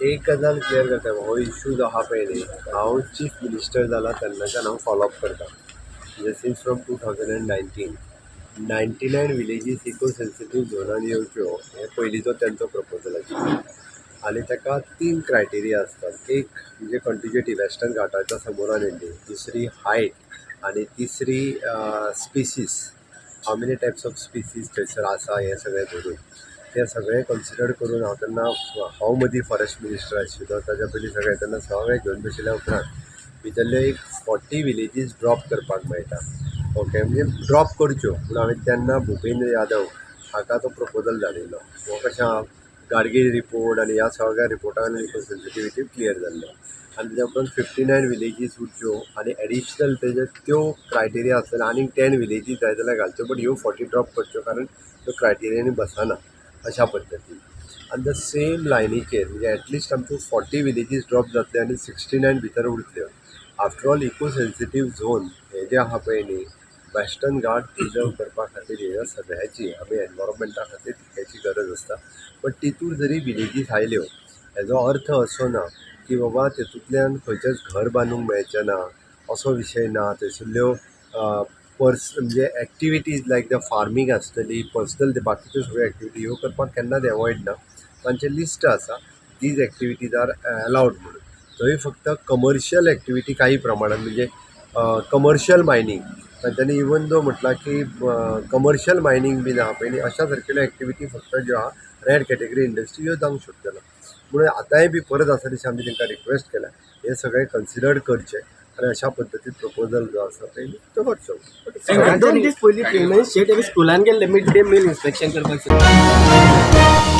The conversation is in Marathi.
एक गजाल क्लियर करता हो इश्यू जो आहा पळय न्ही हांव चीफ मिनिस्टर जाला तेन्नाच्यान हांव फॉलोअप करता म्हणजे since from 2019 99 villages eco sensitive झोनान येवच्यो हे पयलींचो तेंचो प्रपोजल आशिल्लो आनी ताका 3 क्रायटेरिया आसतात. एक म्हणजे कॉन्टिग्युटी वेस्टर्न घाटाच्या समोरान येयल्ली, दुसरी हायट आनी तिसरी स्पिसीस हाव मेनी टायप्स ऑफ स्पिसीस थंयसर आसा हें सगळें धरून तें सगळें कन्सिडर करून हांव तेन्ना हांव मदीं फॉरेस्ट मिनिस्टर आशिल्लो ताच्या पयलीं सगळें तेन्ना सगळें घेवन बशिल्ल्या उपरांत भितरल्यो एक 40 विलेजीस ड्रॉप करपाक मेळटा. ओके म्हणजे ड्रॉप करच्यो पूण हांवें तेन्ना भुपेंद्र यादव हाका तो प्रपोजल धाडिल्लो हो कशें आहा गाडगीळ रिपोर्ट आनी ह्या सगळ्या रिपोर्टान इको सेन्सिटिविटी क्लियर जाल्लो आनी तेच्या उपरांत 59 विलेजीस उरच्यो आनी एडिशनल तेजे त्यो क्रायटेरिया आसतना आनीक 10 विलेजीस जाय जाल्यार घालच्यो बट ह्यो 40 ड्रॉप करच्यो कारण त्यो क्रायटेरियांनी बसना अशा पद्दतीन. आनी द सेम लायनीचेर म्हणजे एटलिस्ट आमच्यो 40 विलेजीस ड्रॉप जातले आनी 69 भितर उरतल्यो. After all eco sensitive zone हे जे आहा पळय न्ही वेस्टर्न घाट प्रिजर्व करपा खातीर ह्या सगळ्याची आमी एनवायरमेंटा खातीर तितक्याची गरज आसता बट तितूर जरी विलेजीस आयल्यो हेजो अर्थ असो ना की बाबा तेतूंतल्यान खंयचेंच घर बांदूंक मेळचें ना असो विशय ना. थंयसरल्यो म्हणजे एक्टिविटीज लायक द फार्मींग आसतली पर्सनल बाकीच्यो सगळ्यो एक्टिविटी ह्यो करपाक केन्नाच एवॉयड ना. तांचें लिस्ट आसा दीज एक्टिविटीज आर अलावड म्हणून थंय फक्त कमर्शियल एक्टिविटी काही प्रमाणात म्हणजे कमर्शियल मायनींग तांच्यांनी इवन दो म्हटला की कमर्शियल मायनींग बीन आहा पळय न्ही अशा सारकेल्यो एक्टिविटी फक्त ज्यो आहा रेड कॅटेगरी इंडस्ट्री ह्यो जावंक शकच्यो ना. म्हणून आतांय बी परत आसा दिशी आमी तांकां रिक्वेस्ट केल्या हे सगळें कन्सिडर करचें आनी अशा पद्दतीन प्रपोजल जो आसा पळय तो करचो. दोन दीस पयलीं पेमेंट शेट स्कुलान गेल्ले मिड डे मील इन्स्पेक्शन करपाक